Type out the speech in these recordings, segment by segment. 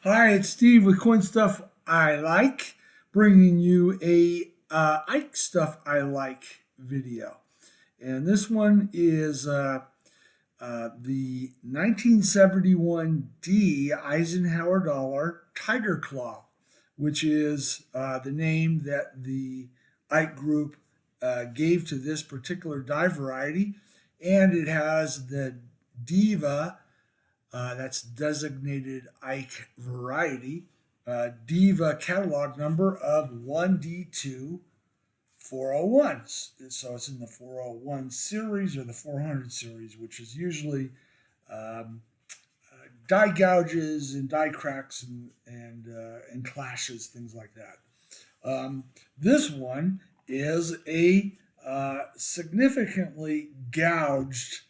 Hi, it's Steve with Coin Stuff I Like, bringing you a Ike Stuff I Like video. And this one is the 1971 D Eisenhower dollar Tiger Claw, which is the name that the Ike Group gave to this particular die variety. And it has the DIVa, that's designated Ike variety, DIVa catalog number of 1D2-401. So it's in the 401 series or the 400 series, which is usually um, die gouges and die cracks and clashes, things like that. This one is a significantly gouged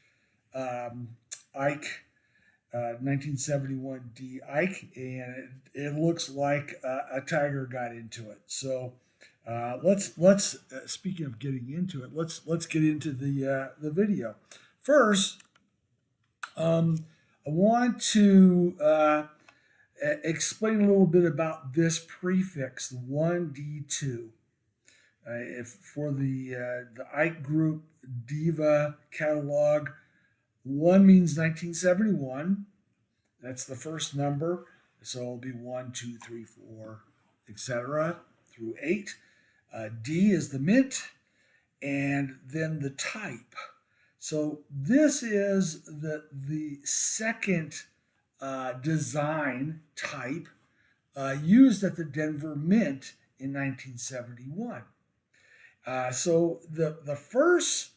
Ike 1971 D Ike, and it looks like a tiger got into it. So let's speaking of getting into it, let's get into the video. First, I want to explain a little bit about this prefix 1D2. If for the Ike Group DIVa catalog, 1 means 1971. That's the first number. So it'll be 1, 2, 3, 4, etc. through 8. D is the mint, and then the type. So this is the second design type used at the Denver Mint in 1971. So the first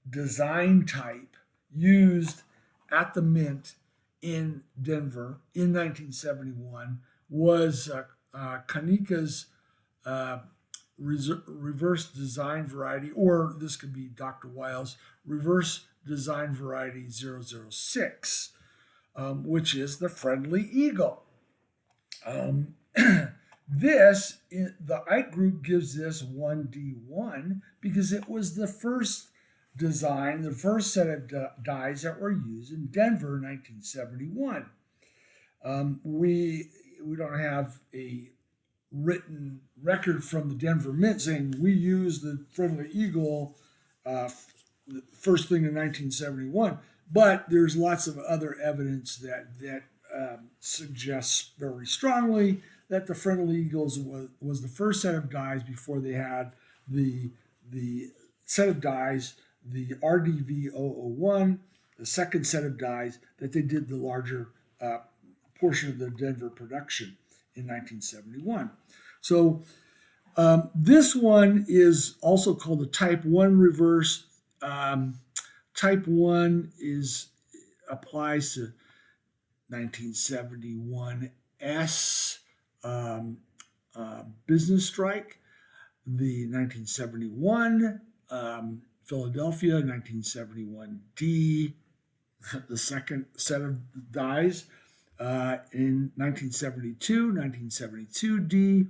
design type used at the Mint in Denver in 1971 was Kanika's reverse design variety, or this could be Dr. Wiles' reverse design variety 006, which is the friendly eagle. The Ike Group gives this 1D1 because it was the first design, the first set of dies that were used in Denver in 1971. We don't have a written record from the Denver Mint saying we used the Friendly Eagle first thing in 1971, but there's lots of other evidence that suggests very strongly that the Friendly Eagles was the first set of dies before they had the set of dies, the RDV-001, the second set of dies that they did the larger portion of the Denver production in 1971. So this one is also called the Type 1 reverse. Type 1 applies to 1971 S business strike, the 1971 Philadelphia, 1971 D, the second set of dies, in 1972 D,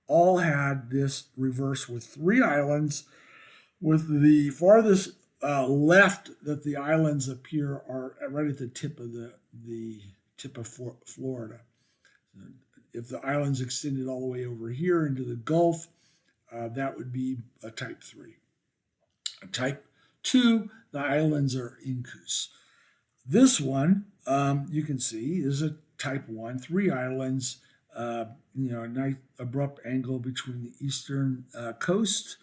all had this reverse with 3 islands, with the farthest left that the islands appear are right at the tip of the tip of Florida. If the islands extended all the way over here into the Gulf, that would be a type 3. A type 2, the islands are incus. This one, you can see, is a type 1, 3 islands, a nice abrupt angle between the eastern coast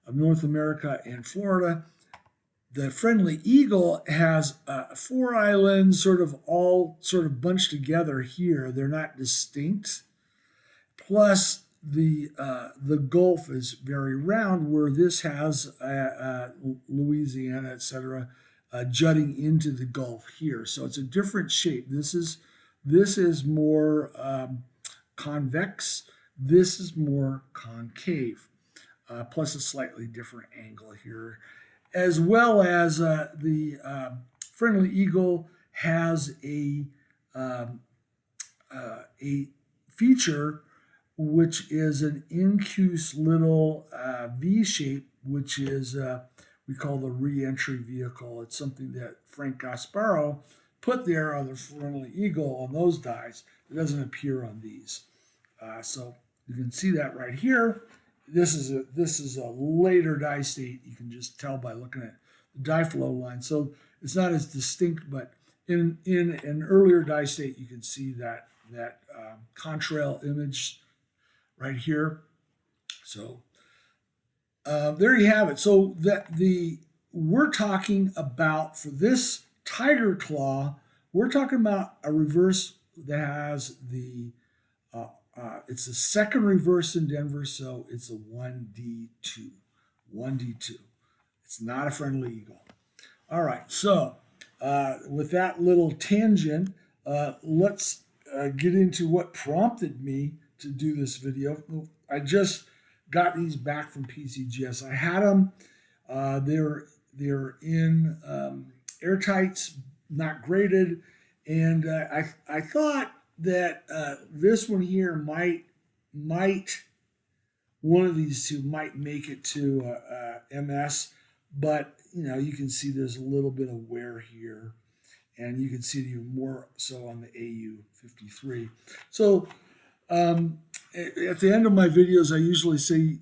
of North America and Florida. The Friendly Eagle has 4 islands, all bunched together here. They're not distinct. Plus, the Gulf is very round, where this has Louisiana, etc., jutting into the Gulf here. So it's a different shape. This is more convex. This is more concave. Plus a slightly different angle here, as well as the Friendly Eagle has a feature which is an incus little V shape, which is we call the re-entry vehicle. It's something that Frank Gasparo put there on the friendly eagle on those dies. It doesn't appear on these. So you can see that right here. This is a later dye state. You can just tell by looking at the dye flow line. So it's not as distinct, but in an earlier dye state, you can see that contrail image right here. So there you have it. So we're talking about, for this tiger claw, we're talking about a reverse that has it's the second reverse in Denver, so it's a 1D2. 1D2. It's not a friendly eagle. All right, so with that little tangent, let's get into what prompted me to do this video. I just got these back from PCGS. I had them. They're in airtights, not graded, and I thought that this one here might one of these two might make it to MS, but you can see there's a little bit of wear here, and you can see it even more so on the AU-53. So at the end of my videos, I usually say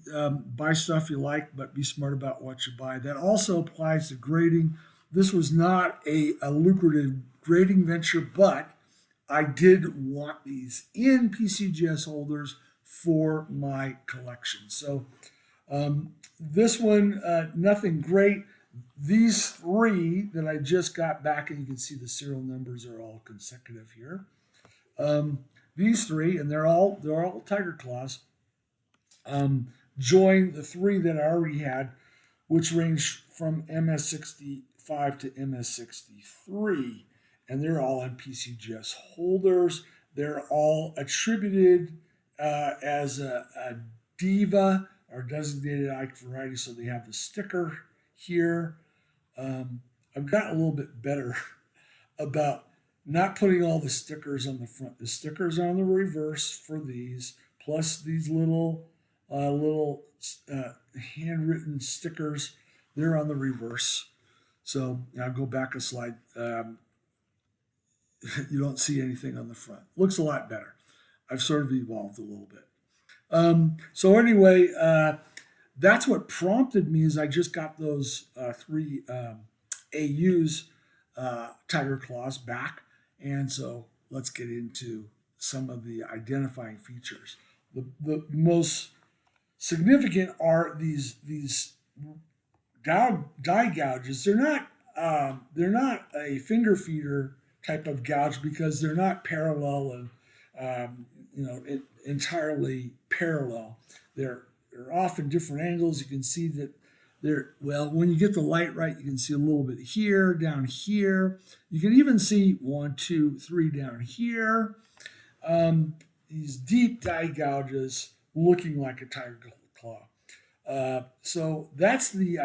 buy stuff you like, but be smart about what you buy. That also applies to grading. This was not a lucrative grading venture, but I did want these in PCGS holders for my collection. So this one, nothing great. These three that I just got back, and you can see the serial numbers are all consecutive here. These three, and they're all tiger claws, join the three that I already had, which range from MS65 to MS63. And they're all in PCGS holders. They're all attributed as a DIVa, or designated Ike variety, so they have the sticker here. I've gotten a little bit better about not putting all the stickers on the front. The stickers are on the reverse for these, plus these little handwritten stickers. They're on the reverse. So I'll go back a slide. You don't see anything on the front. Looks a lot better. I've sort of evolved a little bit. So anyway, that's what prompted me, is I just got those three AUs tiger claws back, and so let's get into some of the identifying features. The most significant are these dye gouges. They're not a finger feeder type of gouge, because they're not parallel and entirely parallel. They're off in different angles. You can see that when you get the light right, you can see a little bit here, down here. You can even see 1, 2, 3 down here. These deep dye gouges looking like a tiger claw. So that's the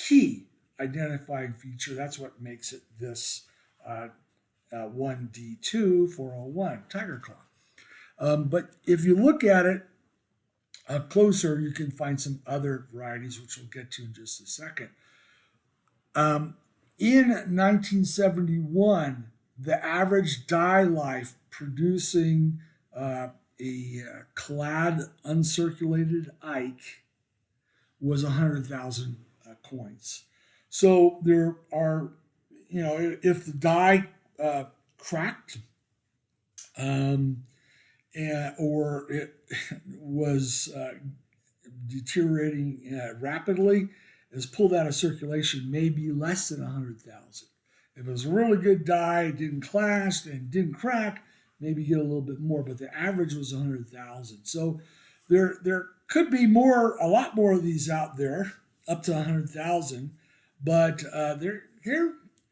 key identifying feature. That's what makes it this 1D2-401 tiger claw. But if you look at it closer, you can find some other varieties, which we'll get to in just a second. In 1971, the average dye life producing a clad uncirculated Ike was 100,000 coins. So there are, if the dye cracked, or it was deteriorating rapidly, is pulled out of circulation, maybe less than 100,000. If it was a really good dye, it didn't clash and didn't crack, maybe get a little bit more, but the average was 100,000. So there could be a lot more of these out there, up to 100,000, but they're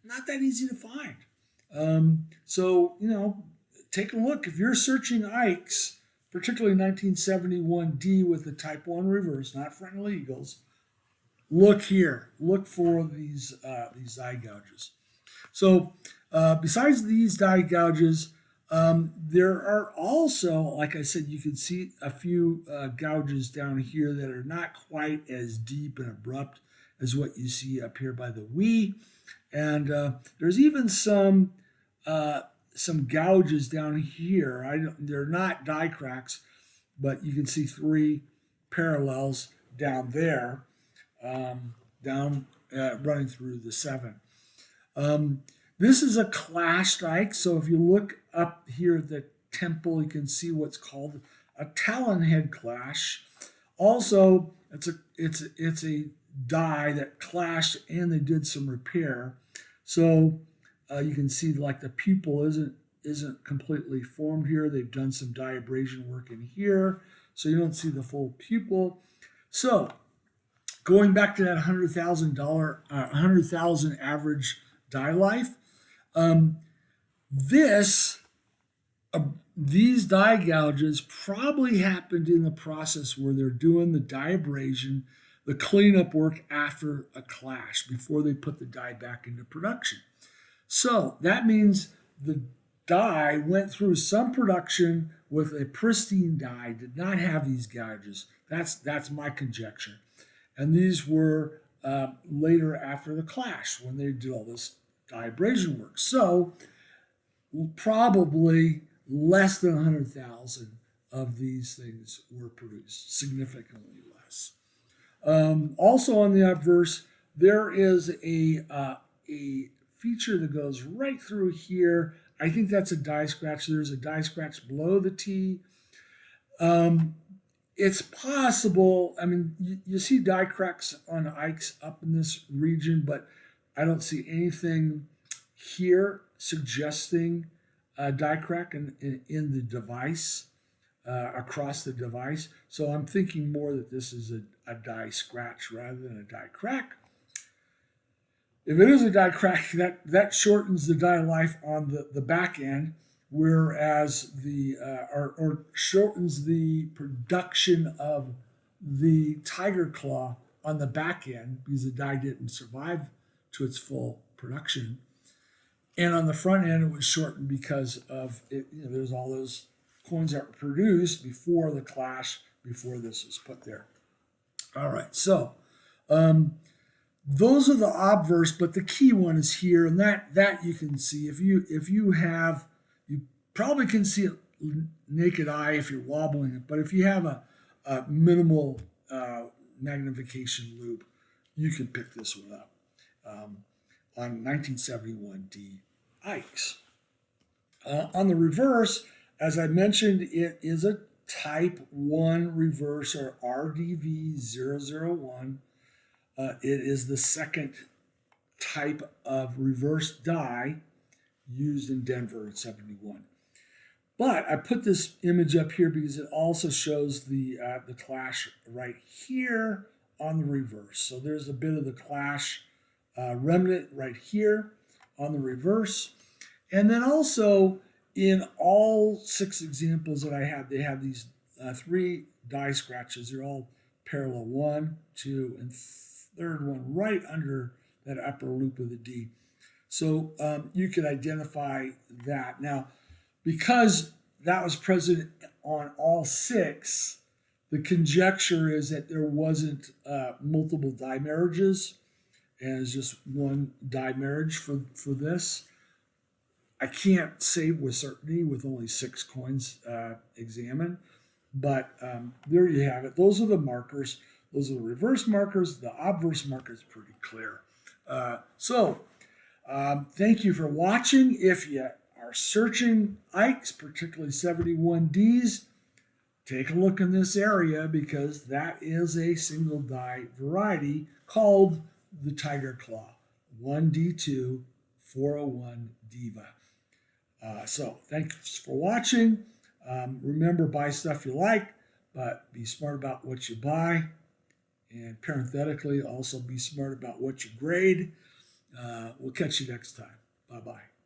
not that easy to find. So take a look. If you're searching Ikes, particularly 1971D with the Type 1 reverse, not friendly eagles, look here. Look for these dye gouges. So besides these dye gouges, there are also, like I said, you can see a few gouges down here that are not quite as deep and abrupt as what you see up here by the Wii. And there's even some gouges down here. They're not die cracks, but you can see three parallels down there, down running through the 7. This is a clash dike, so if you look up here at the temple, you can see what's called a talon head clash. Also, it's a die that clashed and they did some repair. So you can see like the pupil isn't completely formed here. They've done some die abrasion work in here, so you don't see the full pupil. So going back to that 100,000 average die life, these die gouges probably happened in the process where they're doing the die abrasion, the cleanup work after a clash, before they put the die back into production. So that means the die went through some production with a pristine die, did not have these gouges. That's my conjecture. And these were later after the clash when they did all this die abrasion work. So probably less than 100,000 of these things were produced, significantly less. Also on the obverse, there is a feature that goes right through here. I think that's a die scratch. There's a die scratch below the T. It's possible, I mean, you see die cracks on Ikes up in this region, but I don't see anything here suggesting a die crack in the device, across the device. So I'm thinking more that this is a die scratch rather than a die crack. If it is a die crack, that shortens the die life on the back end, whereas or shortens the production of the tiger claw on the back end because the die didn't survive to its full production. And on the front end, it was shortened because of it. There's all those coins that were produced before the clash, before this was put there. All right, so those are the obverse, but the key one is here, and that you can see. If you have, you probably can see it naked eye if you're wobbling it, but if you have a minimal magnification loop, you can pick this one up on 1971D Ikes. On the reverse, as I mentioned, it is a Type 1 reverse, or RDV-001. It is the second type of reverse die used in Denver in 71. But I put this image up here because it also shows the clash right here on the reverse. So there's a bit of the clash remnant right here on the reverse. And then also in all 6 examples that I had, they have these 3 die scratches. They're all parallel, 1, 2, and third one right under that upper loop of the D. So you could identify that. Now, because that was present on all 6, the conjecture is that there wasn't multiple die marriages, and it's just one die marriage for this. I can't say with certainty with only 6 coins examined, but there you have it. Those are the markers. Those are the reverse markers. The obverse marker is pretty clear. Thank you for watching. If you are searching Ikes, particularly 71Ds, take a look in this area because that is a single die variety called the Tiger Claw, 1D2-401 DIVa. So thanks for watching. Remember, buy stuff you like, but be smart about what you buy. And parenthetically, also be smart about what you grade. We'll catch you next time. Bye-bye.